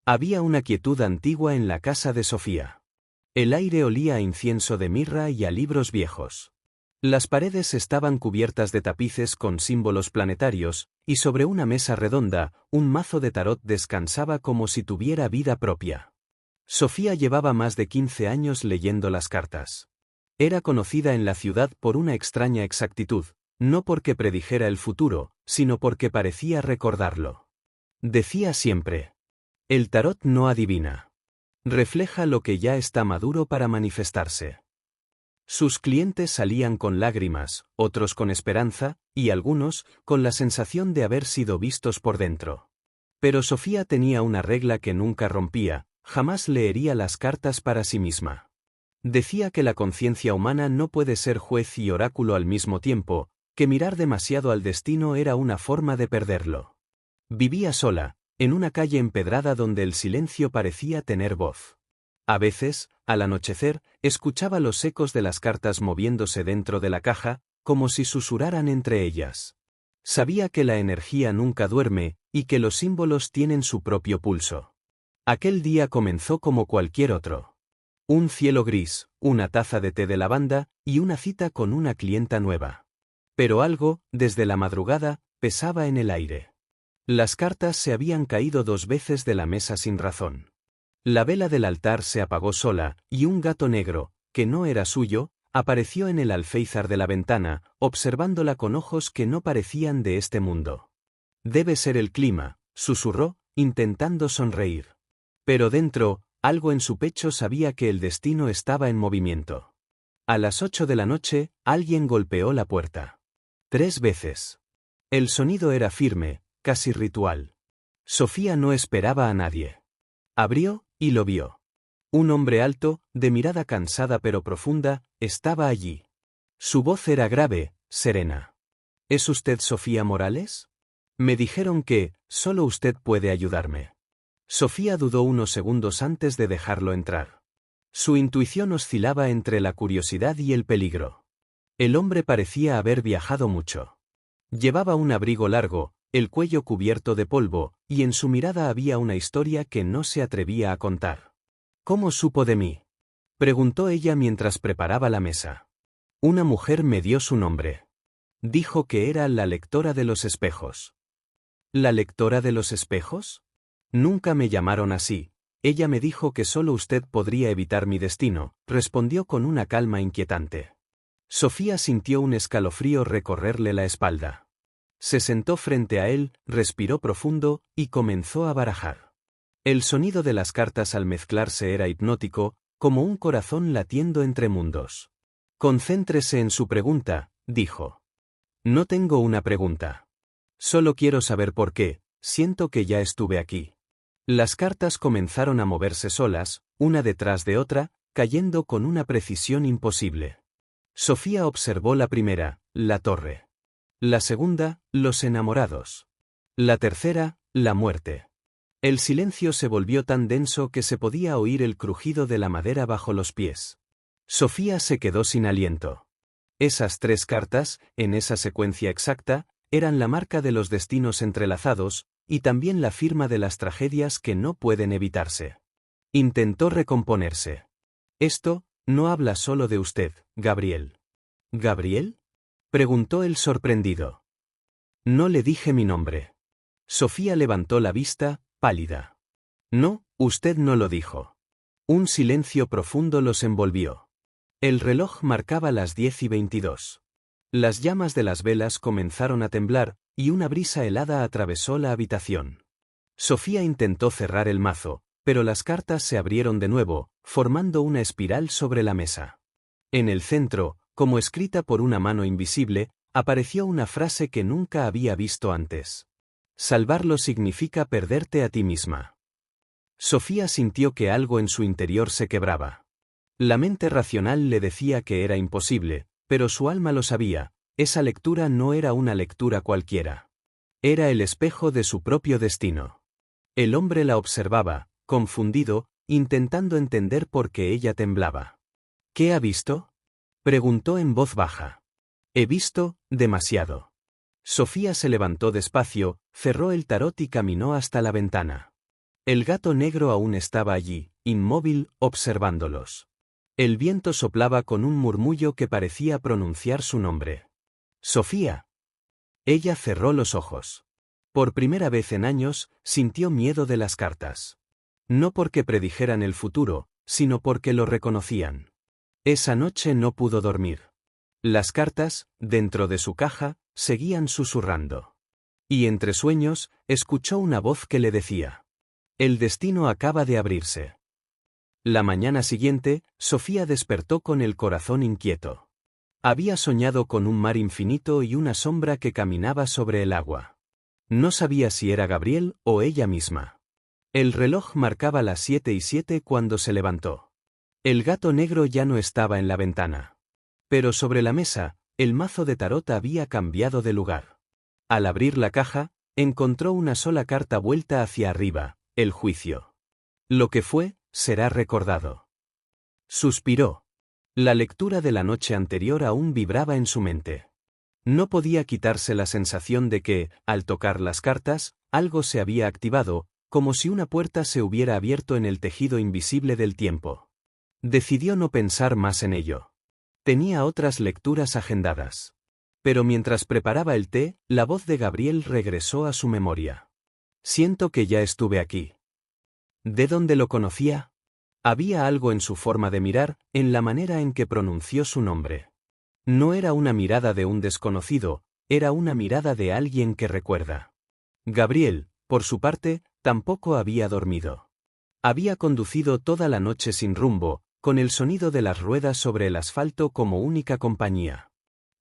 Había una quietud antigua en la casa de Sofía. El aire olía a incienso de mirra y a libros viejos. Las paredes estaban cubiertas de tapices con símbolos planetarios, y sobre una mesa redonda, un mazo de tarot descansaba como si tuviera vida propia. Sofía llevaba más de 15 años leyendo las cartas. Era conocida en la ciudad por una extraña exactitud, no porque predijera el futuro, sino porque parecía recordarlo. Decía siempre: el tarot no adivina. Refleja lo que ya está maduro para manifestarse. Sus clientes salían con lágrimas, otros con esperanza, y algunos, con la sensación de haber sido vistos por dentro. Pero Sofía tenía una regla que nunca rompía: jamás leería las cartas para sí misma. Decía que la conciencia humana no puede ser juez y oráculo al mismo tiempo, que mirar demasiado al destino era una forma de perderlo. Vivía sola, en una calle empedrada donde el silencio parecía tener voz. A veces, al anochecer, escuchaba los ecos de las cartas moviéndose dentro de la caja, como si susurraran entre ellas. Sabía que la energía nunca duerme, y que los símbolos tienen su propio pulso. Aquel día comenzó como cualquier otro. Un cielo gris, una taza de té de lavanda, y una cita con una clienta nueva. Pero algo, desde la madrugada, pesaba en el aire. Las cartas se habían caído 2 veces de la mesa sin razón. La vela del altar se apagó sola, y un gato negro, que no era suyo, apareció en el alféizar de la ventana, observándola con ojos que no parecían de este mundo. «Debe ser el clima», susurró, intentando sonreír. Pero dentro, algo en su pecho sabía que el destino estaba en movimiento. A las 8 de la noche, alguien golpeó la puerta. 3 veces. El sonido era firme, casi ritual. Sofía no esperaba a nadie. Abrió, y lo vio. Un hombre alto, de mirada cansada pero profunda, estaba allí. Su voz era grave, serena. ¿Es usted Sofía Morales? Me dijeron que, solo usted puede ayudarme. Sofía dudó unos segundos antes de dejarlo entrar. Su intuición oscilaba entre la curiosidad y el peligro. El hombre parecía haber viajado mucho. Llevaba un abrigo largo, el cuello cubierto de polvo, y en su mirada había una historia que no se atrevía a contar. ¿Cómo supo de mí?, preguntó ella mientras preparaba la mesa. Una mujer me dio su nombre. Dijo que era la lectora de los espejos. ¿La lectora de los espejos? Nunca me llamaron así. Ella me dijo que solo usted podría evitar mi destino, respondió con una calma inquietante. Sofía sintió un escalofrío recorrerle la espalda. Se sentó frente a él, respiró profundo, y comenzó a barajar. El sonido de las cartas al mezclarse era hipnótico, como un corazón latiendo entre mundos. Concéntrese en su pregunta, dijo. No tengo una pregunta. Solo quiero saber por qué, siento que ya estuve aquí. Las cartas comenzaron a moverse solas, una detrás de otra, cayendo con una precisión imposible. Sofía observó la primera, la torre. La segunda, los enamorados. La tercera, la muerte. El silencio se volvió tan denso que se podía oír el crujido de la madera bajo los pies. Sofía se quedó sin aliento. Esas 3 cartas, en esa secuencia exacta, eran la marca de los destinos entrelazados, y también la firma de las tragedias que no pueden evitarse. Intentó recomponerse. Esto no habla solo de usted, Gabriel. ¿Gabriel?, preguntó él sorprendido. No le dije mi nombre. Sofía levantó la vista, pálida. No, usted no lo dijo. Un silencio profundo los envolvió. El reloj marcaba las 10:22. Las llamas de las velas comenzaron a temblar, y una brisa helada atravesó la habitación. Sofía intentó cerrar el mazo, pero las cartas se abrieron de nuevo, formando una espiral sobre la mesa. En el centro, como escrita por una mano invisible, apareció una frase que nunca había visto antes. Salvarlo significa perderte a ti misma. Sofía sintió que algo en su interior se quebraba. La mente racional le decía que era imposible, pero su alma lo sabía. Esa lectura no era una lectura cualquiera. Era el espejo de su propio destino. El hombre la observaba, confundido, intentando entender por qué ella temblaba. ¿Qué ha visto?, preguntó en voz baja. He visto demasiado. Sofía se levantó despacio, cerró el tarot y caminó hasta la ventana. El gato negro aún estaba allí, inmóvil, observándolos. El viento soplaba con un murmullo que parecía pronunciar su nombre. Sofía. Ella cerró los ojos. Por primera vez en años, sintió miedo de las cartas. No porque predijeran el futuro, sino porque lo reconocían. Esa noche no pudo dormir. Las cartas, dentro de su caja, seguían susurrando. Y entre sueños, escuchó una voz que le decía: el destino acaba de abrirse. La mañana siguiente, Sofía despertó con el corazón inquieto. Había soñado con un mar infinito y una sombra que caminaba sobre el agua. No sabía si era Gabriel o ella misma. El reloj marcaba las 7:07 cuando se levantó. El gato negro ya no estaba en la ventana. Pero sobre la mesa, el mazo de tarot había cambiado de lugar. Al abrir la caja, encontró una sola carta vuelta hacia arriba: el juicio. Lo que fue, será recordado. Suspiró. La lectura de la noche anterior aún vibraba en su mente. No podía quitarse la sensación de que, al tocar las cartas, algo se había activado, como si una puerta se hubiera abierto en el tejido invisible del tiempo. Decidió no pensar más en ello. Tenía otras lecturas agendadas. Pero mientras preparaba el té, la voz de Gabriel regresó a su memoria. Siento que ya estuve aquí. ¿De dónde lo conocía? Había algo en su forma de mirar, en la manera en que pronunció su nombre. No era una mirada de un desconocido, era una mirada de alguien que recuerda. Gabriel, por su parte, tampoco había dormido. Había conducido toda la noche sin rumbo, con el sonido de las ruedas sobre el asfalto como única compañía.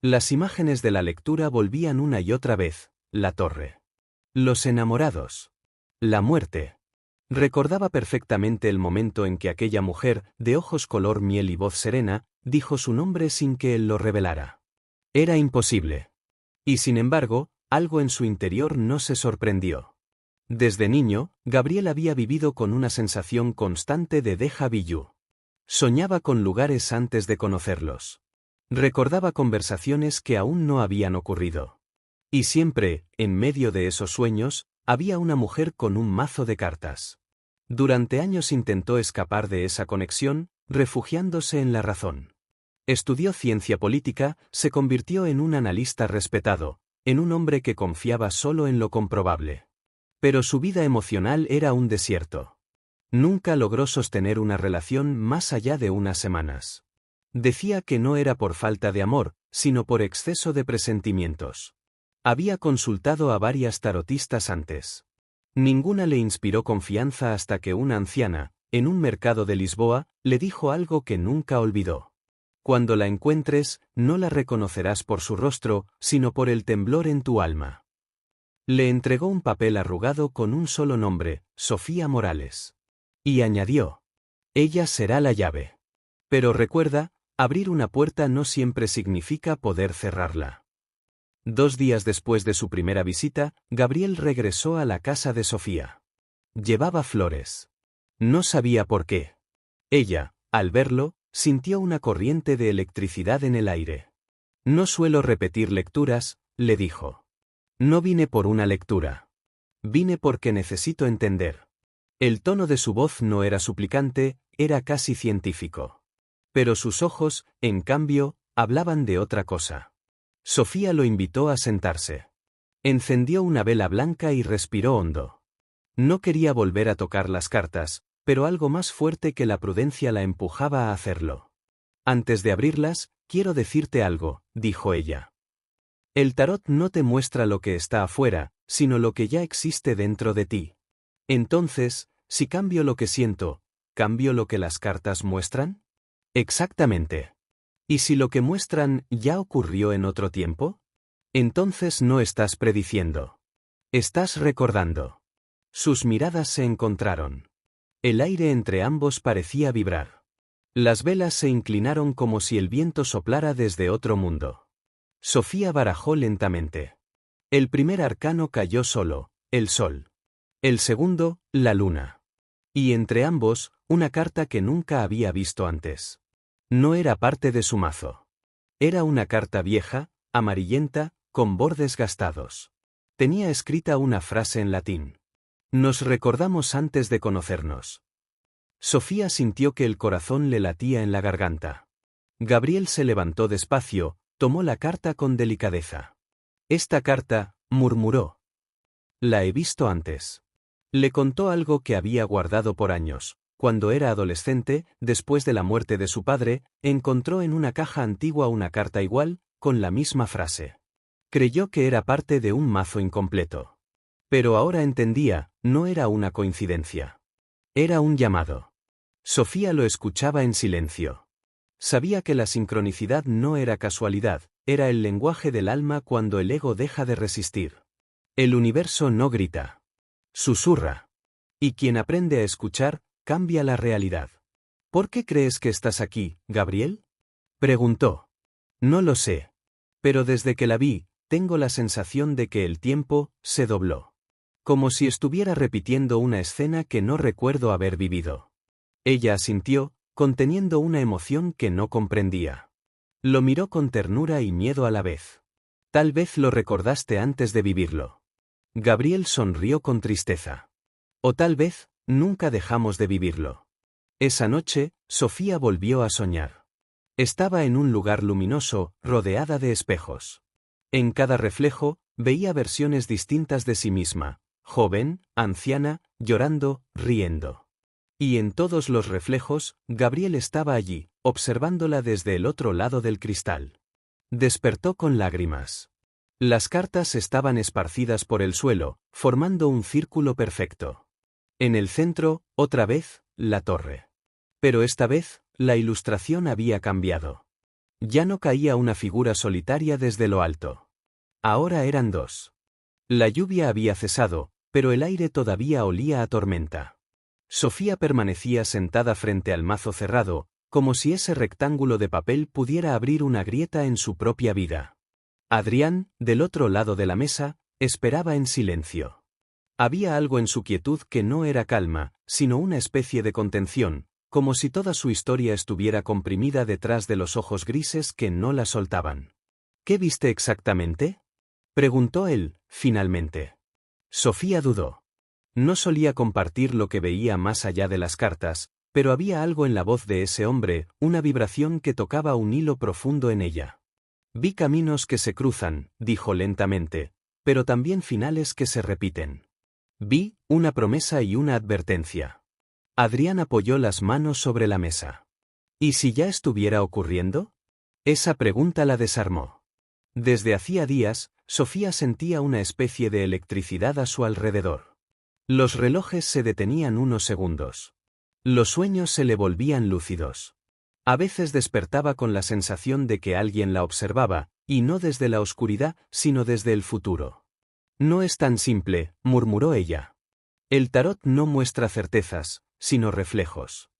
Las imágenes de la lectura volvían una y otra vez: la torre, los enamorados, la muerte. Recordaba perfectamente el momento en que aquella mujer, de ojos color miel y voz serena, dijo su nombre sin que él lo revelara. Era imposible. Y sin embargo, algo en su interior no se sorprendió. Desde niño, Gabriel había vivido con una sensación constante de déjà vu. Soñaba con lugares antes de conocerlos. Recordaba conversaciones que aún no habían ocurrido. Y siempre, en medio de esos sueños, había una mujer con un mazo de cartas. Durante años intentó escapar de esa conexión, refugiándose en la razón. Estudió ciencia política, se convirtió en un analista respetado, en un hombre que confiaba solo en lo comprobable. Pero su vida emocional era un desierto. Nunca logró sostener una relación más allá de unas semanas. Decía que no era por falta de amor, sino por exceso de presentimientos. Había consultado a varias tarotistas antes. Ninguna le inspiró confianza hasta que una anciana, en un mercado de Lisboa, le dijo algo que nunca olvidó. Cuando la encuentres, no la reconocerás por su rostro, sino por el temblor en tu alma. Le entregó un papel arrugado con un solo nombre: Sofía Morales. Y añadió: ella será la llave. Pero recuerda, abrir una puerta no siempre significa poder cerrarla. 2 días después de su primera visita, Gabriel regresó a la casa de Sofía. Llevaba flores. No sabía por qué. Ella, al verlo, sintió una corriente de electricidad en el aire. No suelo repetir lecturas, le dijo. No vine por una lectura. Vine porque necesito entender. El tono de su voz no era suplicante, era casi científico. Pero sus ojos, en cambio, hablaban de otra cosa. Sofía lo invitó a sentarse. Encendió una vela blanca y respiró hondo. No quería volver a tocar las cartas, pero algo más fuerte que la prudencia la empujaba a hacerlo. Antes de abrirlas, quiero decirte algo, dijo ella. El tarot no te muestra lo que está afuera, sino lo que ya existe dentro de ti. Entonces, si cambio lo que siento, ¿cambio lo que las cartas muestran? Exactamente. ¿Y si lo que muestran ya ocurrió en otro tiempo? Entonces no estás prediciendo. Estás recordando. Sus miradas se encontraron. El aire entre ambos parecía vibrar. Las velas se inclinaron como si el viento soplara desde otro mundo. Sofía barajó lentamente. El primer arcano cayó solo, el sol. El segundo, la luna. Y entre ambos, una carta que nunca había visto antes. No era parte de su mazo. Era una carta vieja, amarillenta, con bordes gastados. Tenía escrita una frase en latín. Nos recordamos antes de conocernos. Sofía sintió que el corazón le latía en la garganta. Gabriel se levantó despacio, tomó la carta con delicadeza. Esta carta, murmuró. La he visto antes. Le contó algo que había guardado por años. Cuando era adolescente, después de la muerte de su padre, encontró en una caja antigua una carta igual, con la misma frase. Creyó que era parte de un mazo incompleto. Pero ahora entendía, no era una coincidencia. Era un llamado. Sofía lo escuchaba en silencio. Sabía que la sincronicidad no era casualidad, era el lenguaje del alma cuando el ego deja de resistir. El universo no grita. Susurra. Y quien aprende a escuchar, cambia la realidad. ¿Por qué crees que estás aquí, Gabriel? Preguntó. No lo sé. Pero desde que la vi, tengo la sensación de que el tiempo se dobló. Como si estuviera repitiendo una escena que no recuerdo haber vivido. Ella asintió, conteniendo una emoción que no comprendía. Lo miró con ternura y miedo a la vez. Tal vez lo recordaste antes de vivirlo. Gabriel sonrió con tristeza. O tal vez, nunca dejamos de vivirlo. Esa noche, Sofía volvió a soñar. Estaba en un lugar luminoso, rodeada de espejos. En cada reflejo, veía versiones distintas de sí misma, joven, anciana, llorando, riendo. Y en todos los reflejos, Gabriel estaba allí, observándola desde el otro lado del cristal. Despertó con lágrimas. Las cartas estaban esparcidas por el suelo, formando un círculo perfecto. En el centro, otra vez, la torre. Pero esta vez, la ilustración había cambiado. Ya no caía una figura solitaria desde lo alto. Ahora eran dos. La lluvia había cesado, pero el aire todavía olía a tormenta. Sofía permanecía sentada frente al mazo cerrado, como si ese rectángulo de papel pudiera abrir una grieta en su propia vida. Adrián, del otro lado de la mesa, esperaba en silencio. Había algo en su quietud que no era calma, sino una especie de contención, como si toda su historia estuviera comprimida detrás de los ojos grises que no la soltaban. ¿Qué viste exactamente?, preguntó él, finalmente. Sofía dudó. No solía compartir lo que veía más allá de las cartas, pero había algo en la voz de ese hombre, una vibración que tocaba un hilo profundo en ella. Vi caminos que se cruzan, dijo lentamente, pero también finales que se repiten. Vi una promesa y una advertencia. Adrián apoyó las manos sobre la mesa. ¿Y si ya estuviera ocurriendo? Esa pregunta la desarmó. Desde hacía días, Sofía sentía una especie de electricidad a su alrededor. Los relojes se detenían unos segundos. Los sueños se le volvían lúcidos. A veces despertaba con la sensación de que alguien la observaba, y no desde la oscuridad, sino desde el futuro. No es tan simple, murmuró ella. El tarot no muestra certezas, sino reflejos.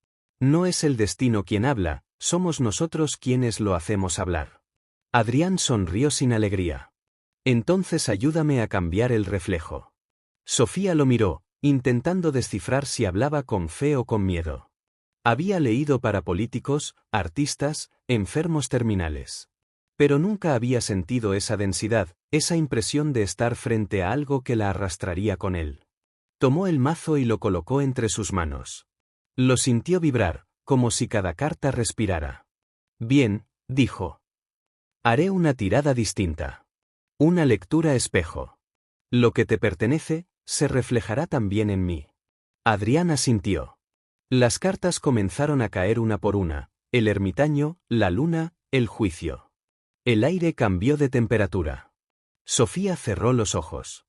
No es el destino quien habla, somos nosotros quienes lo hacemos hablar. Adrián sonrió sin alegría. Entonces ayúdame a cambiar el reflejo. Sofía lo miró, intentando descifrar si hablaba con fe o con miedo. Había leído para políticos, artistas, enfermos terminales. Pero nunca había sentido esa densidad, esa impresión de estar frente a algo que la arrastraría con él. Tomó el mazo y lo colocó entre sus manos. Lo sintió vibrar, como si cada carta respirara. Bien, dijo. Haré una tirada distinta. Una lectura espejo. Lo que te pertenece, se reflejará también en mí. Adrián asintió. Las cartas comenzaron a caer una por una, el ermitaño, la luna, el juicio. El aire cambió de temperatura. Sofía cerró los ojos.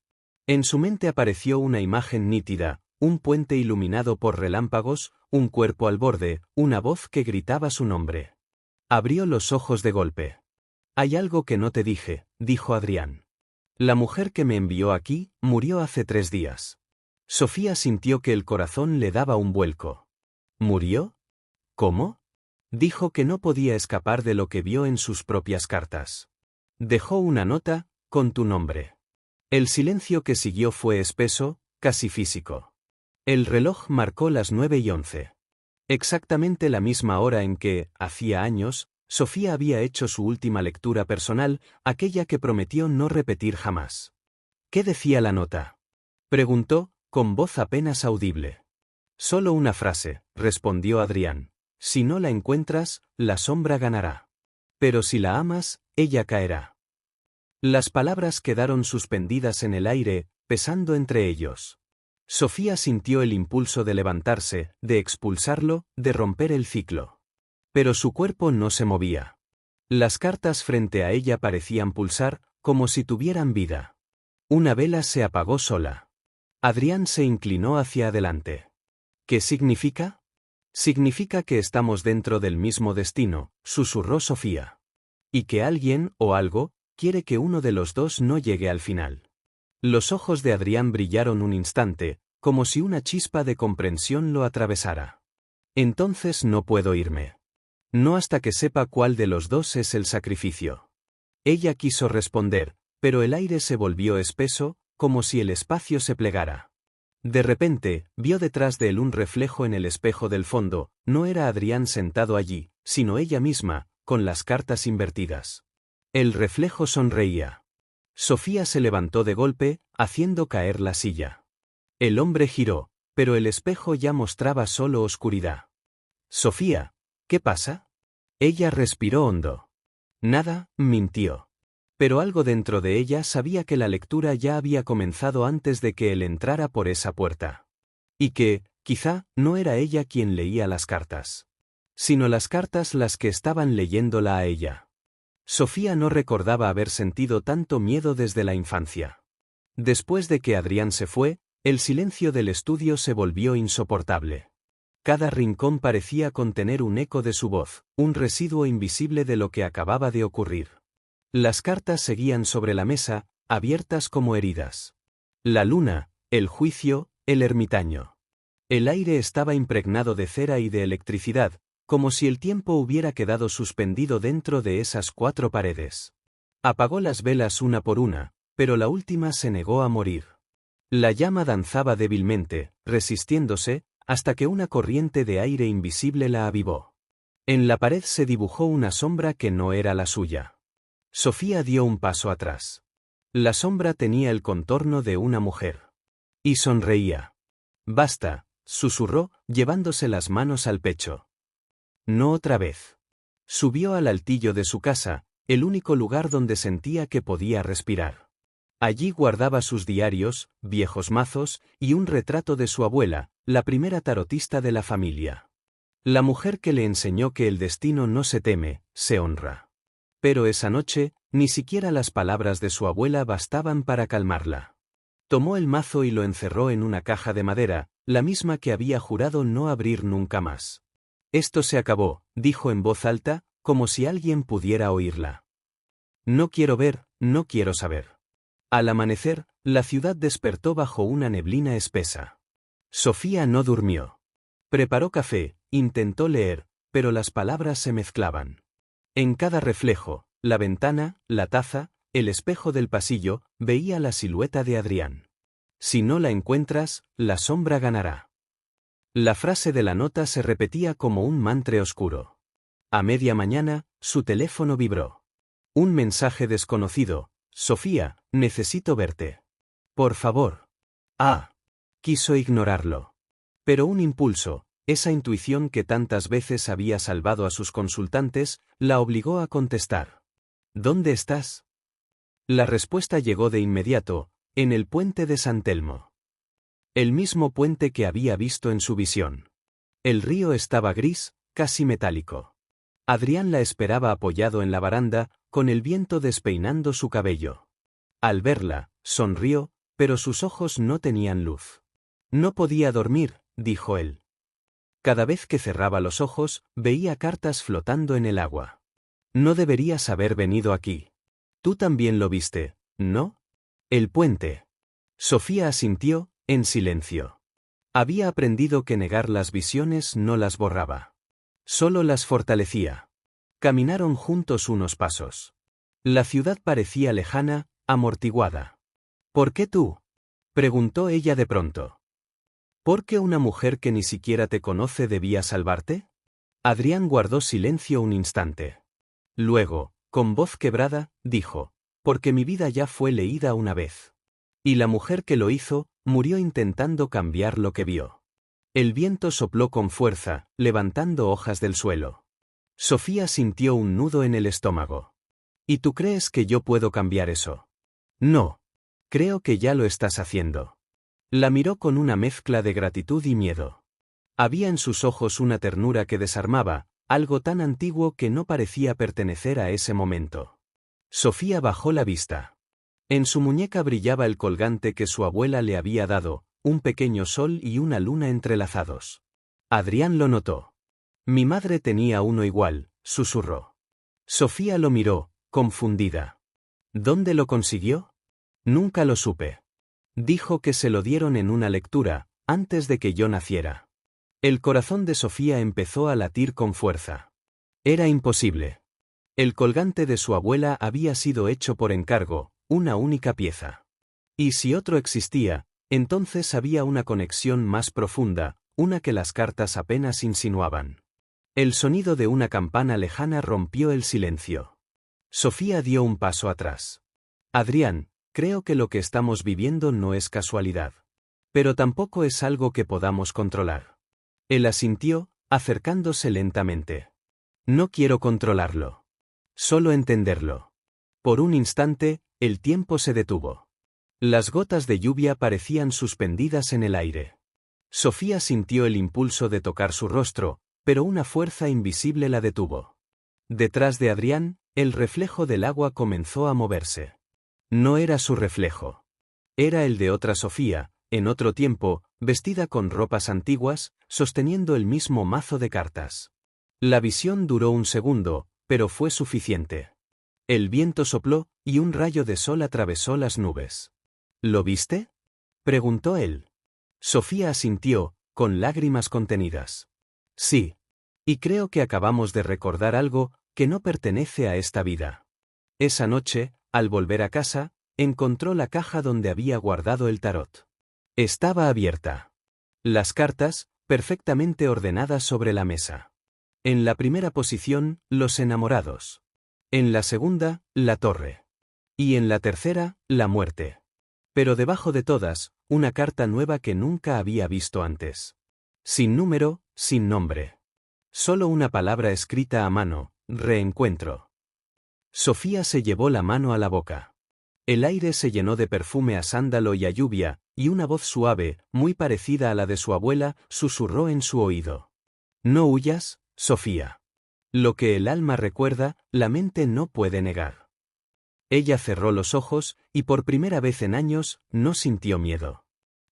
En su mente apareció una imagen nítida, un puente iluminado por relámpagos, un cuerpo al borde, una voz que gritaba su nombre. Abrió los ojos de golpe. Hay algo que no te dije, dijo Adrián. La mujer que me envió aquí, murió hace 3 días. Sofía sintió que el corazón le daba un vuelco. ¿Murió? ¿Cómo? Dijo que no podía escapar de lo que vio en sus propias cartas. Dejó una nota, con tu nombre. El silencio que siguió fue espeso, casi físico. El reloj marcó las 9:11. Exactamente la misma hora en que, hacía años, Sofía había hecho su última lectura personal, aquella que prometió no repetir jamás. ¿Qué decía la nota?, preguntó, con voz apenas audible. Solo una frase, respondió Adrián. Si no la encuentras, la sombra ganará. Pero si la amas, ella caerá. Las palabras quedaron suspendidas en el aire, pesando entre ellos. Sofía sintió el impulso de levantarse, de expulsarlo, de romper el ciclo. Pero su cuerpo no se movía. Las cartas frente a ella parecían pulsar, como si tuvieran vida. Una vela se apagó sola. Adrián se inclinó hacia adelante. ¿Qué significa? Significa que estamos dentro del mismo destino, susurró Sofía. Y que alguien, o algo, quiere que uno de los dos no llegue al final. Los ojos de Adrián brillaron un instante, como si una chispa de comprensión lo atravesara. Entonces no puedo irme. No hasta que sepa cuál de los dos es el sacrificio. Ella quiso responder, pero el aire se volvió espeso, como si el espacio se plegara. De repente, vio detrás de él un reflejo en el espejo del fondo. No era Adrián sentado allí, sino ella misma, con las cartas invertidas. El reflejo sonreía. Sofía se levantó de golpe, haciendo caer la silla. El hombre giró, pero el espejo ya mostraba solo oscuridad. Sofía, ¿qué pasa? Ella respiró hondo. Nada, mintió. Pero algo dentro de ella sabía que la lectura ya había comenzado antes de que él entrara por esa puerta. Y que, quizá, no era ella quien leía las cartas, sino las cartas las que estaban leyéndola a ella. Sofía no recordaba haber sentido tanto miedo desde la infancia. Después de que Adrián se fue, el silencio del estudio se volvió insoportable. Cada rincón parecía contener un eco de su voz, un residuo invisible de lo que acababa de ocurrir. Las cartas seguían sobre la mesa, abiertas como heridas. La luna, el juicio, el ermitaño. El aire estaba impregnado de cera y de electricidad, como si el tiempo hubiera quedado suspendido dentro de esas 4 paredes. Apagó las velas una por una, pero la última se negó a morir. La llama danzaba débilmente, resistiéndose, hasta que una corriente de aire invisible la avivó. En la pared se dibujó una sombra que no era la suya. Sofía dio un paso atrás. La sombra tenía el contorno de una mujer. Y sonreía. «Basta», susurró, llevándose las manos al pecho. «No otra vez». Subió al altillo de su casa, el único lugar donde sentía que podía respirar. Allí guardaba sus diarios, viejos mazos, y un retrato de su abuela, la primera tarotista de la familia. La mujer que le enseñó que el destino no se teme, se honra. Pero esa noche, ni siquiera las palabras de su abuela bastaban para calmarla. Tomó el mazo y lo encerró en una caja de madera, la misma que había jurado no abrir nunca más. «Esto se acabó», dijo en voz alta, como si alguien pudiera oírla. «No quiero ver, no quiero saber». Al amanecer, la ciudad despertó bajo una neblina espesa. Sofía no durmió. Preparó café, intentó leer, pero las palabras se mezclaban. En cada reflejo, la ventana, la taza, el espejo del pasillo, veía la silueta de Adrián. Si no la encuentras, la sombra ganará. La frase de la nota se repetía como un mantra oscuro. A media mañana, su teléfono vibró. Un mensaje desconocido: «Sofía, necesito verte. Por favor». Quiso ignorarlo. Pero un impulso, esa intuición que tantas veces había salvado a sus consultantes, la obligó a contestar. «¿Dónde estás?» La respuesta llegó de inmediato: «En el puente de San Telmo». El mismo puente que había visto en su visión. El río estaba gris, casi metálico. Adrián la esperaba apoyado en la baranda, con el viento despeinando su cabello. Al verla, sonrió, pero sus ojos no tenían luz. «No podía dormir», dijo él. Cada vez que cerraba los ojos, veía cartas flotando en el agua. «No deberías haber venido aquí. Tú también lo viste, ¿no?» «El puente». Sofía asintió, en silencio. Había aprendido que negar las visiones no las borraba. Solo las fortalecía. Caminaron juntos unos pasos. La ciudad parecía lejana, amortiguada. «¿Por qué tú?», preguntó ella de pronto. «¿Por qué una mujer que ni siquiera te conoce debía salvarte?» Adrián guardó silencio un instante. Luego, con voz quebrada, dijo: «Porque mi vida ya fue leída una vez. Y la mujer que lo hizo, murió intentando cambiar lo que vio. El viento sopló con fuerza, levantando hojas del suelo. Sofía sintió un nudo en el estómago. ¿Y tú crees que yo puedo cambiar eso? No. Creo que ya lo estás haciendo. La miró con una mezcla de gratitud y miedo. Había en sus ojos una ternura que desarmaba, algo tan antiguo que no parecía pertenecer a ese momento. Sofía bajó la vista. En su muñeca brillaba el colgante que su abuela le había dado, un pequeño sol y una luna entrelazados. Adrián lo notó. Mi madre tenía uno igual, susurró. Sofía lo miró, confundida. ¿Dónde lo consiguió? Nunca lo supe. Dijo que se lo dieron en una lectura, antes de que yo naciera. El corazón de Sofía empezó a latir con fuerza. Era imposible. El colgante de su abuela había sido hecho por encargo, una única pieza. Y si otro existía, entonces había una conexión más profunda, una que las cartas apenas insinuaban. El sonido de una campana lejana rompió el silencio. Sofía dio un paso atrás. Adrián, creo que lo que estamos viviendo no es casualidad. Pero tampoco es algo que podamos controlar. Él asintió, acercándose lentamente. No quiero controlarlo. Solo entenderlo. Por un instante, el tiempo se detuvo. Las gotas de lluvia parecían suspendidas en el aire. Sofía sintió el impulso de tocar su rostro, pero una fuerza invisible la detuvo. Detrás de Adrián, el reflejo del agua comenzó a moverse. No era su reflejo. Era el de otra Sofía, en otro tiempo, vestida con ropas antiguas, sosteniendo el mismo mazo de cartas. La visión duró un segundo, pero fue suficiente. El viento sopló, y un rayo de sol atravesó las nubes. ¿Lo viste? Preguntó él. Sofía asintió, con lágrimas contenidas. Sí. Y creo que acabamos de recordar algo que no pertenece a esta vida. Esa noche, al volver a casa, encontró la caja donde había guardado el tarot. Estaba abierta. Las cartas, perfectamente ordenadas sobre la mesa. En la primera posición, los enamorados. En la segunda, la torre. Y en la tercera, la muerte. Pero debajo de todas, una carta nueva que nunca había visto antes. Sin número, sin nombre. Solo una palabra escrita a mano, reencuentro. Sofía se llevó la mano a la boca. El aire se llenó de perfume a sándalo y a lluvia, y una voz suave, muy parecida a la de su abuela, susurró en su oído. No huyas, Sofía. Lo que el alma recuerda, la mente no puede negar. Ella cerró los ojos, y por primera vez en años, no sintió miedo.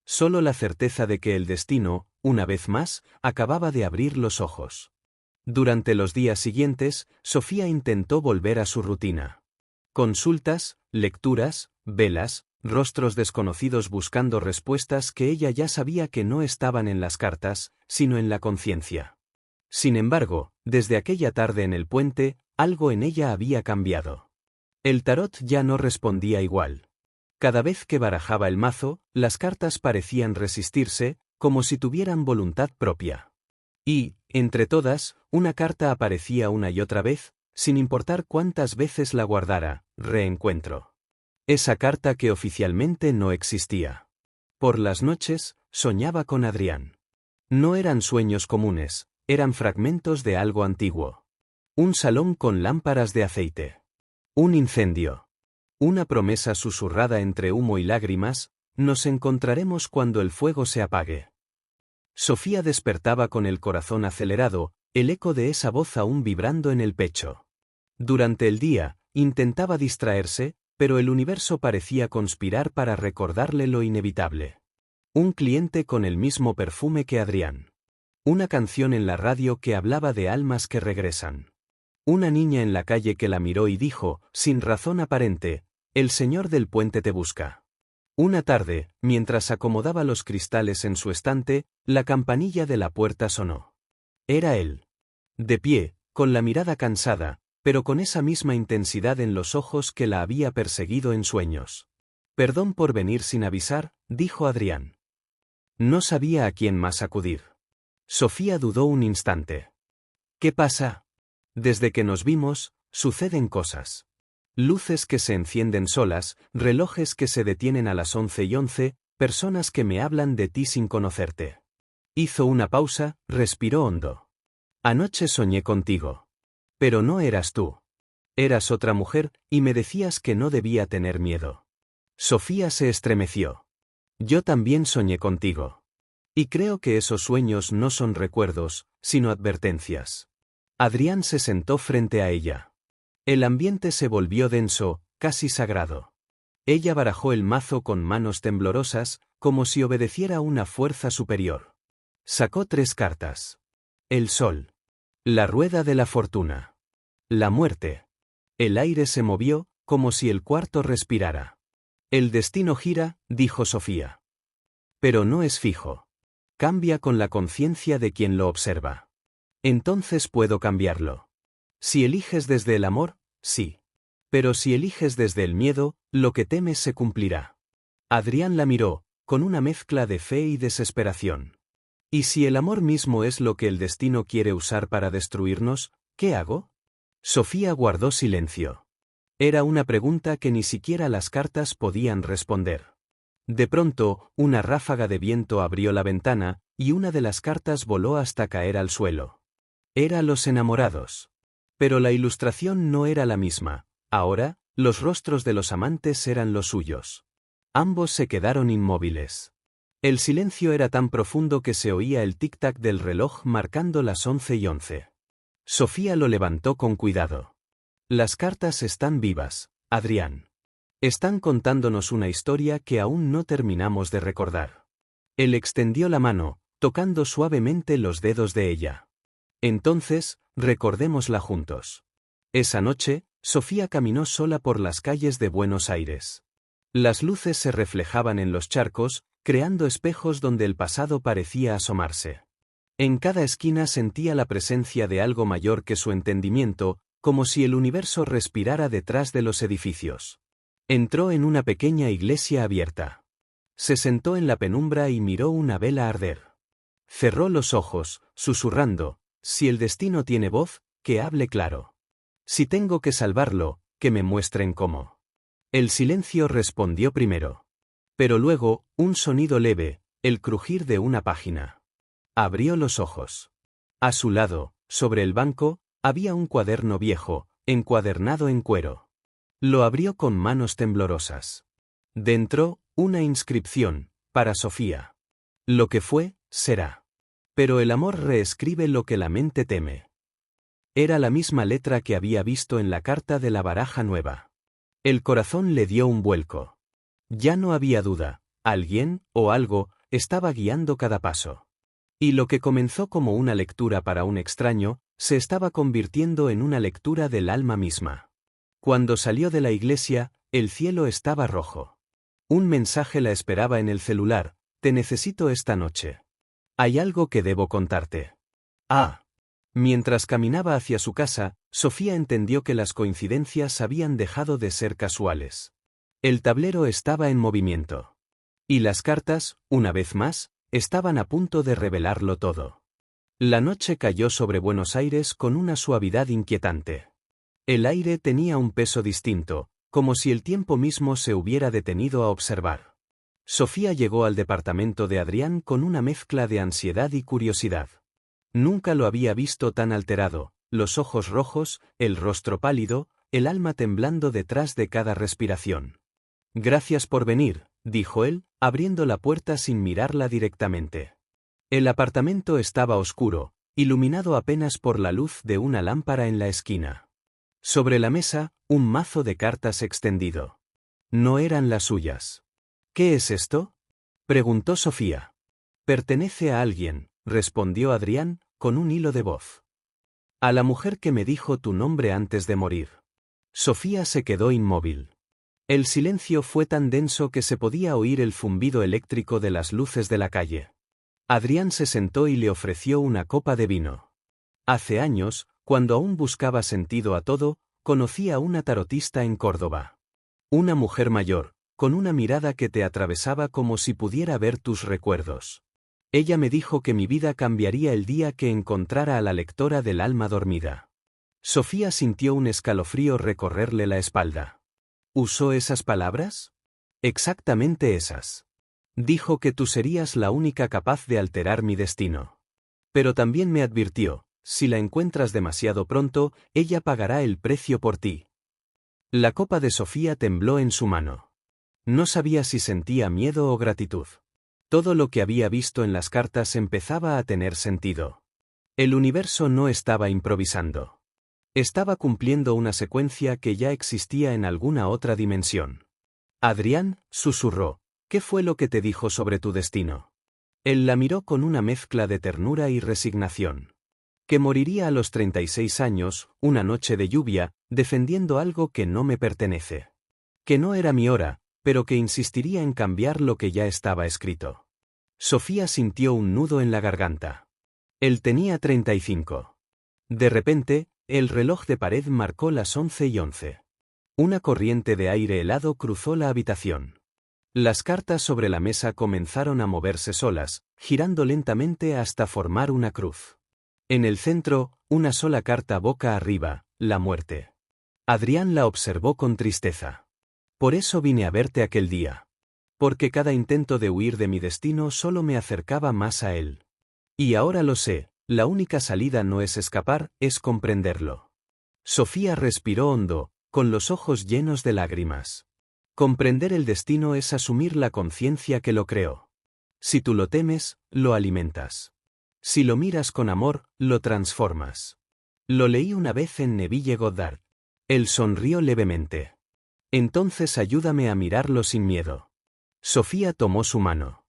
Solo la certeza de que el destino, una vez más, acababa de abrir los ojos. Durante los días siguientes, Sofía intentó volver a su rutina. Consultas, lecturas, velas, rostros desconocidos buscando respuestas que ella ya sabía que no estaban en las cartas, sino en la conciencia. Sin embargo, desde aquella tarde en el puente, algo en ella había cambiado. El tarot ya no respondía igual. Cada vez que barajaba el mazo, las cartas parecían resistirse, como si tuvieran voluntad propia. Y, entre todas, una carta aparecía una y otra vez, sin importar cuántas veces la guardara, reencuentro. Esa carta que oficialmente no existía. Por las noches, soñaba con Adrián. No eran sueños comunes, eran fragmentos de algo antiguo. Un salón con lámparas de aceite. Un incendio. Una promesa susurrada entre humo y lágrimas, nos encontraremos cuando el fuego se apague. Sofía despertaba con el corazón acelerado, el eco de esa voz aún vibrando en el pecho. Durante el día, intentaba distraerse, pero el universo parecía conspirar para recordarle lo inevitable. Un cliente con el mismo perfume que Adrián. Una canción en la radio que hablaba de almas que regresan. Una niña en la calle que la miró y dijo, sin razón aparente, «El señor del puente te busca». Una tarde, mientras acomodaba los cristales en su estante, la campanilla de la puerta sonó. Era él. De pie, con la mirada cansada, pero con esa misma intensidad en los ojos que la había perseguido en sueños. «Perdón por venir sin avisar», dijo Adrián. No sabía a quién más acudir. Sofía dudó un instante. «¿Qué pasa?» «Desde que nos vimos, suceden cosas. Luces que se encienden solas, relojes que se detienen a las 11:11, personas que me hablan de ti sin conocerte. Hizo una pausa, respiró hondo. Anoche soñé contigo. Pero no eras tú. Eras otra mujer, y me decías que no debía tener miedo. Sofía se estremeció. Yo también soñé contigo. Y creo que esos sueños no son recuerdos, sino advertencias. Adrián se sentó frente a ella. El ambiente se volvió denso, casi sagrado. Ella barajó el mazo con manos temblorosas, como si obedeciera a una fuerza superior. Sacó 3 cartas. El sol. La rueda de la fortuna. La muerte. El aire se movió, como si el cuarto respirara. El destino gira, dijo Sofía. Pero no es fijo. Cambia con la conciencia de quien lo observa. Entonces puedo cambiarlo. Si eliges desde el amor, sí. Pero si eliges desde el miedo, lo que temes se cumplirá. Adrián la miró, con una mezcla de fe y desesperación. ¿Y si el amor mismo es lo que el destino quiere usar para destruirnos, qué hago? Sofía guardó silencio. Era una pregunta que ni siquiera las cartas podían responder. De pronto, una ráfaga de viento abrió la ventana, y una de las cartas voló hasta caer al suelo. Era Los enamorados. Pero la ilustración no era la misma. Ahora, los rostros de los amantes eran los suyos. Ambos se quedaron inmóviles. El silencio era tan profundo que se oía el tic-tac del reloj marcando las 11:11. Sofía lo levantó con cuidado. Las cartas están vivas, Adrián. Están contándonos una historia que aún no terminamos de recordar. Él extendió la mano, tocando suavemente los dedos de ella. Entonces, recordémosla juntos. Esa noche, Sofía caminó sola por las calles de Buenos Aires. Las luces se reflejaban en los charcos, creando espejos donde el pasado parecía asomarse. En cada esquina sentía la presencia de algo mayor que su entendimiento, como si el universo respirara detrás de los edificios. Entró en una pequeña iglesia abierta. Se sentó en la penumbra y miró una vela arder. Cerró los ojos, susurrando, si el destino tiene voz, que hable claro. Si tengo que salvarlo, que me muestren cómo. El silencio respondió primero. Pero luego, un sonido leve, el crujir de una página. Abrió los ojos. A su lado, sobre el banco, había un cuaderno viejo, encuadernado en cuero. Lo abrió con manos temblorosas. Dentro, una inscripción, para Sofía. Lo que fue, será. Pero el amor reescribe lo que la mente teme. Era la misma letra que había visto en la carta de la baraja nueva. El corazón le dio un vuelco. Ya no había duda, alguien, o algo, estaba guiando cada paso. Y lo que comenzó como una lectura para un extraño, se estaba convirtiendo en una lectura del alma misma. Cuando salió de la iglesia, el cielo estaba rojo. Un mensaje la esperaba en el celular: te necesito esta noche. Hay algo que debo contarte. Ah. Mientras caminaba hacia su casa, Sofía entendió que las coincidencias habían dejado de ser casuales. El tablero estaba en movimiento. Y las cartas, una vez más, estaban a punto de revelarlo todo. La noche cayó sobre Buenos Aires con una suavidad inquietante. El aire tenía un peso distinto, como si el tiempo mismo se hubiera detenido a observar. Sofía llegó al departamento de Adrián con una mezcla de ansiedad y curiosidad. Nunca lo había visto tan alterado, los ojos rojos, el rostro pálido, el alma temblando detrás de cada respiración. Gracias por venir, dijo él, abriendo la puerta sin mirarla directamente. El apartamento estaba oscuro, iluminado apenas por la luz de una lámpara en la esquina. Sobre la mesa, un mazo de cartas extendido. No eran las suyas. ¿Qué es esto?, preguntó Sofía. Pertenece a alguien, respondió Adrián, con un hilo de voz. A la mujer que me dijo tu nombre antes de morir. Sofía se quedó inmóvil. El silencio fue tan denso que se podía oír el zumbido eléctrico de las luces de la calle. Adrián se sentó y le ofreció una copa de vino. Hace años, cuando aún buscaba sentido a todo, conocí a una tarotista en Córdoba. Una mujer mayor, con una mirada que te atravesaba como si pudiera ver tus recuerdos. Ella me dijo que mi vida cambiaría el día que encontrara a la lectora del alma dormida. Sofía sintió un escalofrío recorrerle la espalda. ¿Usó esas palabras? Exactamente esas. Dijo que tú serías la única capaz de alterar mi destino. Pero también me advirtió, si la encuentras demasiado pronto, ella pagará el precio por ti. La copa de Sofía tembló en su mano. No sabía si sentía miedo o gratitud. Todo lo que había visto en las cartas empezaba a tener sentido. El universo no estaba improvisando. Estaba cumpliendo una secuencia que ya existía en alguna otra dimensión. Adrián, susurró, ¿qué fue lo que te dijo sobre tu destino? Él la miró con una mezcla de ternura y resignación. Que moriría a los 36 años, una noche de lluvia, defendiendo algo que no me pertenece. Que no era mi hora, pero que insistiría en cambiar lo que ya estaba escrito. Sofía sintió un nudo en la garganta. Él tenía 35. De repente, el reloj de pared marcó las 11:11. Una corriente de aire helado cruzó la habitación. Las cartas sobre la mesa comenzaron a moverse solas, girando lentamente hasta formar una cruz. En el centro, una sola carta boca arriba, la muerte. Adrián la observó con tristeza. Por eso vine a verte aquel día. Porque cada intento de huir de mi destino solo me acercaba más a él. Y ahora lo sé, la única salida no es escapar, es comprenderlo. Sofía respiró hondo, con los ojos llenos de lágrimas. Comprender el destino es asumir la conciencia que lo creó. Si tú lo temes, lo alimentas. Si lo miras con amor, lo transformas. Lo leí una vez en Neville Goddard. Él sonrió levemente. Entonces ayúdame a mirarlo sin miedo. Sofía tomó su mano.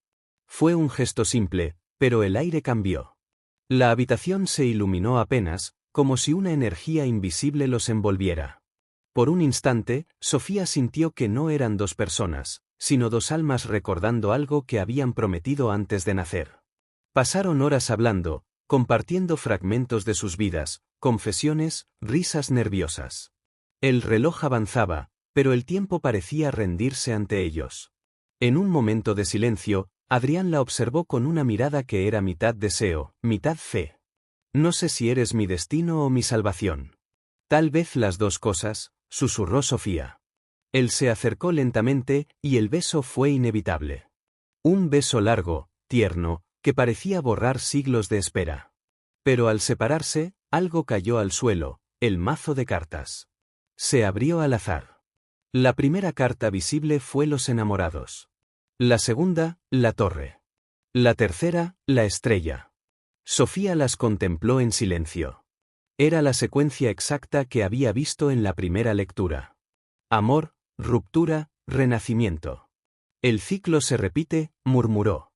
Fue un gesto simple, pero el aire cambió. La habitación se iluminó apenas, como si una energía invisible los envolviera. Por un instante, Sofía sintió que no eran dos personas, sino dos almas recordando algo que habían prometido antes de nacer. Pasaron horas hablando, compartiendo fragmentos de sus vidas, confesiones, risas nerviosas. El reloj avanzaba, pero el tiempo parecía rendirse ante ellos. En un momento de silencio, Adrián la observó con una mirada que era mitad deseo, mitad fe. No sé si eres mi destino o mi salvación. Tal vez las dos cosas, susurró Sofía. Él se acercó lentamente, y el beso fue inevitable. Un beso largo, tierno, que parecía borrar siglos de espera. Pero al separarse, algo cayó al suelo, el mazo de cartas. Se abrió al azar. La primera carta visible fue los enamorados. La segunda, la torre. La tercera, la estrella. Sofía las contempló en silencio. Era la secuencia exacta que había visto en la primera lectura. Amor, ruptura, renacimiento. El ciclo se repite, murmuró.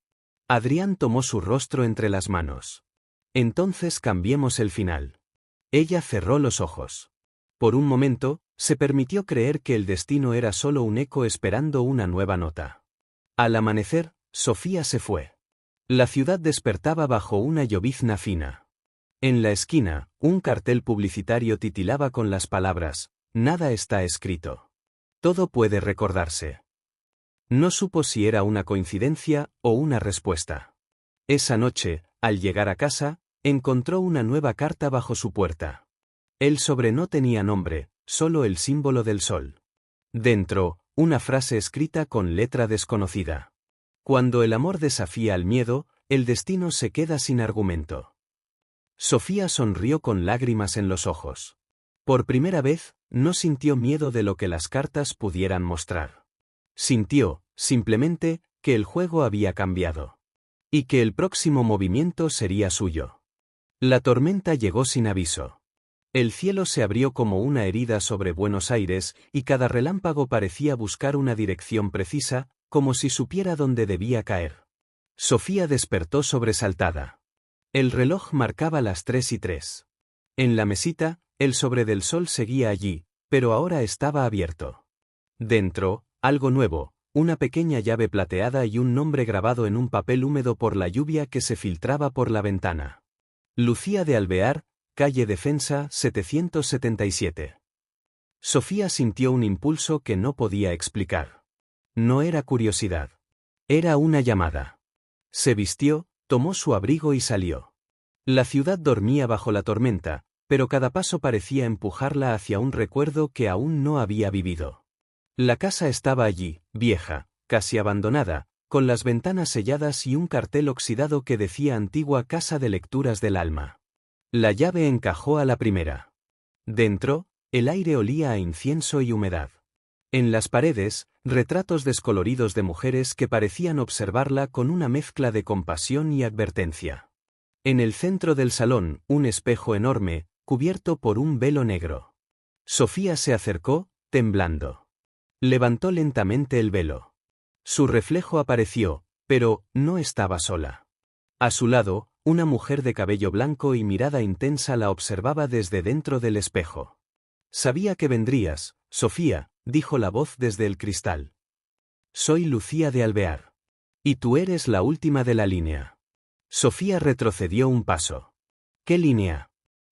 Adrián tomó su rostro entre las manos. Entonces cambiemos el final. Ella cerró los ojos. Por un momento, se permitió creer que el destino era solo un eco esperando una nueva nota. Al amanecer, Sofía se fue. La ciudad despertaba bajo una llovizna fina. En la esquina, un cartel publicitario titilaba con las palabras, «Nada está escrito. Todo puede recordarse». No supo si era una coincidencia o una respuesta. Esa noche, al llegar a casa, encontró una nueva carta bajo su puerta. El sobre no tenía nombre, solo el símbolo del sol. Dentro, una frase escrita con letra desconocida. Cuando el amor desafía al miedo, el destino se queda sin argumento. Sofía sonrió con lágrimas en los ojos. Por primera vez, no sintió miedo de lo que las cartas pudieran mostrar. Sintió, simplemente, que el juego había cambiado. Y que el próximo movimiento sería suyo. La tormenta llegó sin aviso. El cielo se abrió como una herida sobre Buenos Aires, y cada relámpago parecía buscar una dirección precisa, como si supiera dónde debía caer. Sofía despertó sobresaltada. El reloj marcaba las 3:03. En la mesita, el sobre del sol seguía allí, pero ahora estaba abierto. Dentro, algo nuevo, una pequeña llave plateada y un nombre grabado en un papel húmedo por la lluvia que se filtraba por la ventana. Lucía de Alvear, calle Defensa, 777. Sofía sintió un impulso que no podía explicar. No era curiosidad. Era una llamada. Se vistió, tomó su abrigo y salió. La ciudad dormía bajo la tormenta, pero cada paso parecía empujarla hacia un recuerdo que aún no había vivido. La casa estaba allí, vieja, casi abandonada, con las ventanas selladas y un cartel oxidado que decía Antigua Casa de Lecturas del Alma. La llave encajó a la primera. Dentro, el aire olía a incienso y humedad. En las paredes, retratos descoloridos de mujeres que parecían observarla con una mezcla de compasión y advertencia. En el centro del salón, un espejo enorme, cubierto por un velo negro. Sofía se acercó, temblando. Levantó lentamente el velo. Su reflejo apareció, pero no estaba sola. A su lado, una mujer de cabello blanco y mirada intensa la observaba desde dentro del espejo. «Sabía que vendrías, Sofía», dijo la voz desde el cristal. «Soy Lucía de Alvear. Y tú eres la última de la línea». Sofía retrocedió un paso. «¿Qué línea?»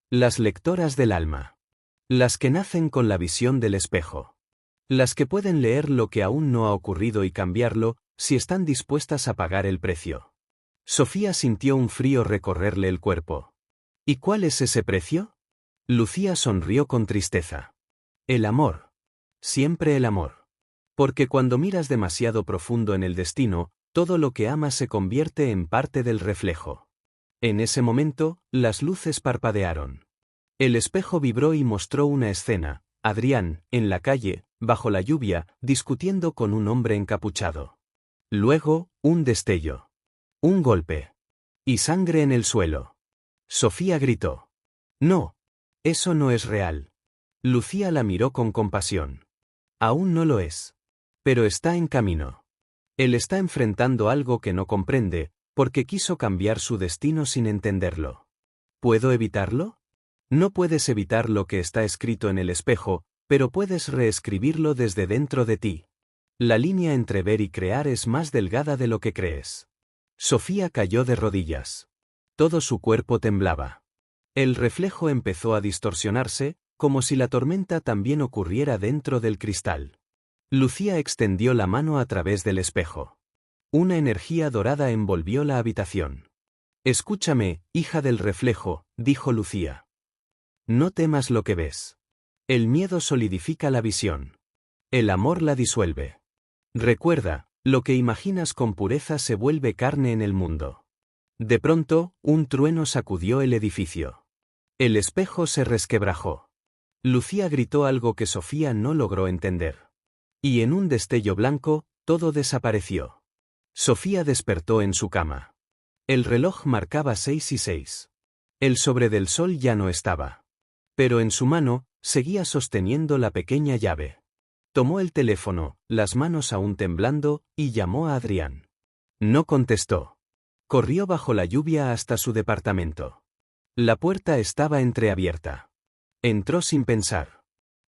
«Las lectoras del alma. Las que nacen con la visión del espejo. Las que pueden leer lo que aún no ha ocurrido y cambiarlo, si están dispuestas a pagar el precio». Sofía sintió un frío recorrerle el cuerpo. «¿Y cuál es ese precio?» Lucía sonrió con tristeza. «El amor. Siempre el amor. Porque cuando miras demasiado profundo en el destino, todo lo que amas se convierte en parte del reflejo». En ese momento, las luces parpadearon. El espejo vibró y mostró una escena: Adrián, en la calle, bajo la lluvia, discutiendo con un hombre encapuchado. Luego, un destello. Un golpe. Y sangre en el suelo. Sofía gritó. «No. Eso no es real». Lucía la miró con compasión. «Aún no lo es. Pero está en camino. Él está enfrentando algo que no comprende, porque quiso cambiar su destino sin entenderlo. ¿Puedo evitarlo? No puedes evitar lo que está escrito en el espejo, pero puedes reescribirlo desde dentro de ti. La línea entre ver y crear es más delgada de lo que crees». Sofía cayó de rodillas. Todo su cuerpo temblaba. El reflejo empezó a distorsionarse, como si la tormenta también ocurriera dentro del cristal. Lucía extendió la mano a través del espejo. Una energía dorada envolvió la habitación. «Escúchame, hija del reflejo», dijo Lucía. «No temas lo que ves. El miedo solidifica la visión. El amor la disuelve. Recuerda, lo que imaginas con pureza se vuelve carne en el mundo». De pronto, un trueno sacudió el edificio. El espejo se resquebrajó. Lucía gritó algo que Sofía no logró entender. Y en un destello blanco, todo desapareció. Sofía despertó en su cama. El reloj marcaba 6:06. El sobre del sol ya no estaba. Pero en su mano, seguía sosteniendo la pequeña llave. Tomó el teléfono, las manos aún temblando, y llamó a Adrián. No contestó. Corrió bajo la lluvia hasta su departamento. La puerta estaba entreabierta. Entró sin pensar.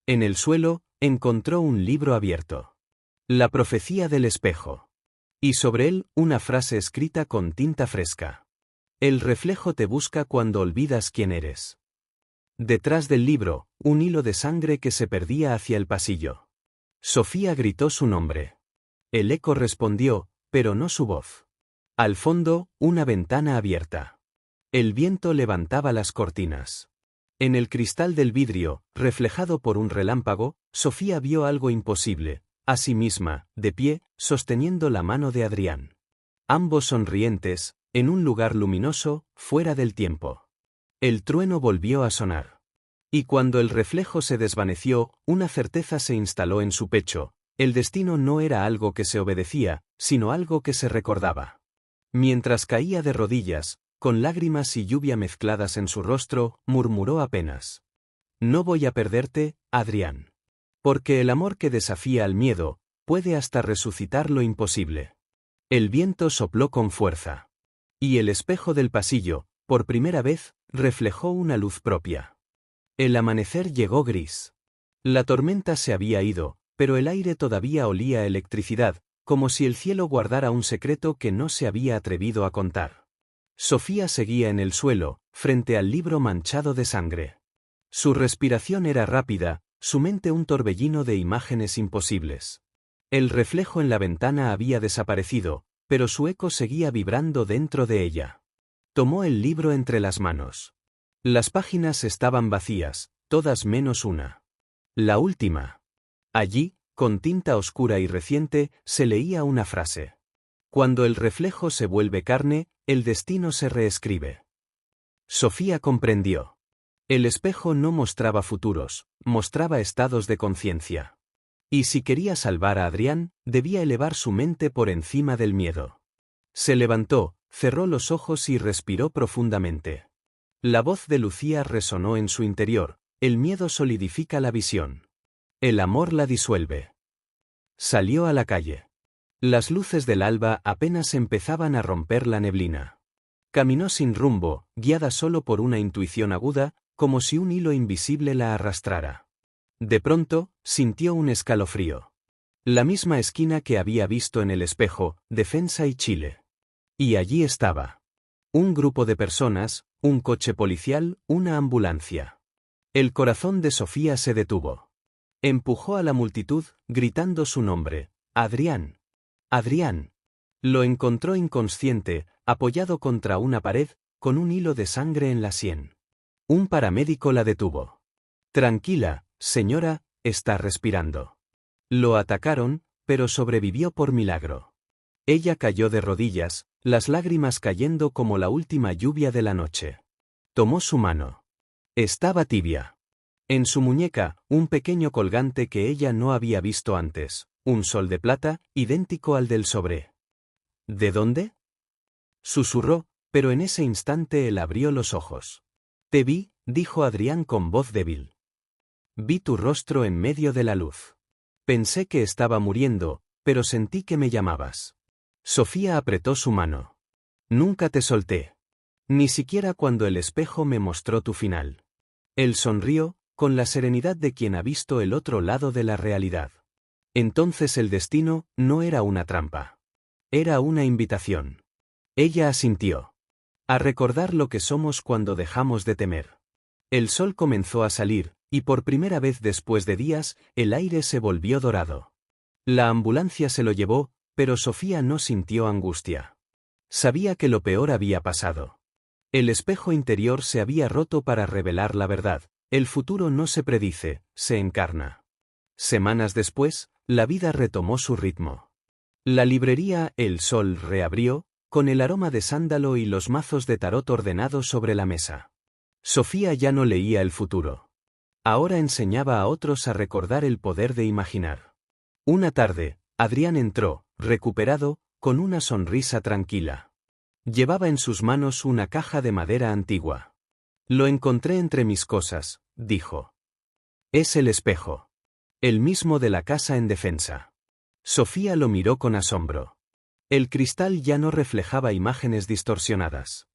En el suelo, encontró un libro abierto. La profecía del espejo. Y sobre él, una frase escrita con tinta fresca. El reflejo te busca cuando olvidas quién eres. Detrás del libro, un hilo de sangre que se perdía hacia el pasillo. Sofía gritó su nombre. El eco respondió, pero no su voz. Al fondo, una ventana abierta. El viento levantaba las cortinas. En el cristal del vidrio, reflejado por un relámpago, Sofía vio algo imposible, a sí misma, de pie, sosteniendo la mano de Adrián. Ambos sonrientes, en un lugar luminoso, fuera del tiempo. El trueno volvió a sonar. Y cuando el reflejo se desvaneció, una certeza se instaló en su pecho: el destino no era algo que se obedecía, sino algo que se recordaba. Mientras caía de rodillas, con lágrimas y lluvia mezcladas en su rostro, murmuró apenas: «No voy a perderte, Adrián. Porque el amor que desafía al miedo, puede hasta resucitar lo imposible». El viento sopló con fuerza. Y el espejo del pasillo, por primera vez, reflejó una luz propia. El amanecer llegó gris. La tormenta se había ido, pero el aire todavía olía a electricidad, como si el cielo guardara un secreto que no se había atrevido a contar. Sofía seguía en el suelo, frente al libro manchado de sangre. Su respiración era rápida, su mente un torbellino de imágenes imposibles. El reflejo en la ventana había desaparecido, pero su eco seguía vibrando dentro de ella. Tomó el libro entre las manos. Las páginas estaban vacías, todas menos una. La última. Allí, con tinta oscura y reciente, se leía una frase. Cuando el reflejo se vuelve carne, el destino se reescribe. Sofía comprendió. El espejo no mostraba futuros, mostraba estados de conciencia. Y si quería salvar a Adrián, debía elevar su mente por encima del miedo. Se levantó, cerró los ojos y respiró profundamente. La voz de Lucía resonó en su interior: el miedo solidifica la visión. El amor la disuelve. Salió a la calle. Las luces del alba apenas empezaban a romper la neblina. Caminó sin rumbo, guiada solo por una intuición aguda, como si un hilo invisible la arrastrara. De pronto, sintió un escalofrío. La misma esquina que había visto en el espejo, Defensa y Chile. Y allí estaba. Un grupo de personas, un coche policial, una ambulancia. El corazón de Sofía se detuvo. Empujó a la multitud, gritando su nombre: Adrián. Adrián. Lo encontró inconsciente, apoyado contra una pared, con un hilo de sangre en la sien. Un paramédico la detuvo. Tranquila, señora, está respirando. Lo atacaron, pero sobrevivió por milagro. Ella cayó de rodillas, las lágrimas cayendo como la última lluvia de la noche. Tomó su mano. Estaba tibia. En su muñeca, un pequeño colgante que ella no había visto antes, un sol de plata, idéntico al del sobre. ¿De dónde?, susurró, pero en ese instante él abrió los ojos. Te vi, dijo Adrián con voz débil. Vi tu rostro en medio de la luz. Pensé que estaba muriendo, pero sentí que me llamabas. Sofía apretó su mano. Nunca te solté. Ni siquiera cuando el espejo me mostró tu final. Él sonrió, con la serenidad de quien ha visto el otro lado de la realidad. Entonces el destino no era una trampa. Era una invitación. Ella asintió. A recordar lo que somos cuando dejamos de temer. El sol comenzó a salir, y por primera vez después de días, el aire se volvió dorado. La ambulancia se lo llevó, pero Sofía no sintió angustia. Sabía que lo peor había pasado. El espejo interior se había roto para revelar la verdad: el futuro no se predice, se encarna. Semanas después, la vida retomó su ritmo. La librería El Sol reabrió, con el aroma de sándalo y los mazos de tarot ordenados sobre la mesa. Sofía ya no leía el futuro. Ahora enseñaba a otros a recordar el poder de imaginar. Una tarde, Adrián entró, recuperado, con una sonrisa tranquila. Llevaba en sus manos una caja de madera antigua. Lo encontré entre mis cosas, dijo. Es el espejo. El mismo de la casa en Defensa. Sofía lo miró con asombro. El cristal ya no reflejaba imágenes distorsionadas.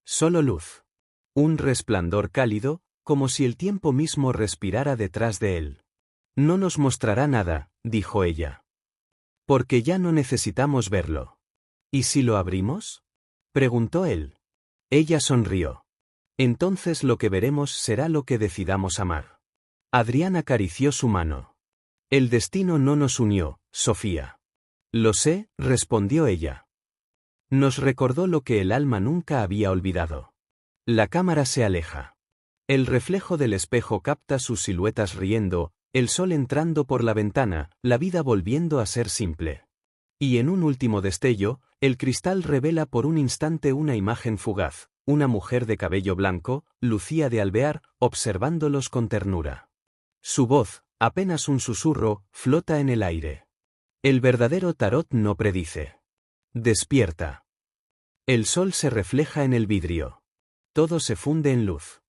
Solo luz. Un resplandor cálido, como si el tiempo mismo respirara detrás de él. No nos mostrará nada, dijo ella. Porque ya no necesitamos verlo. ¿Y si lo abrimos?, preguntó él. Ella sonrió. Entonces lo que veremos será lo que decidamos amar. Adrián acarició su mano. El destino no nos unió, Sofía. Lo sé, respondió ella. Nos recordó lo que el alma nunca había olvidado. La cámara se aleja. El reflejo del espejo capta sus siluetas riendo, el sol entrando por la ventana, la vida volviendo a ser simple. Y en un último destello, el cristal revela por un instante una imagen fugaz: una mujer de cabello blanco, Lucía de Alvear, observándolos con ternura. Su voz, apenas un susurro, flota en el aire. El verdadero tarot no predice. Despierta. El sol se refleja en el vidrio. Todo se funde en luz.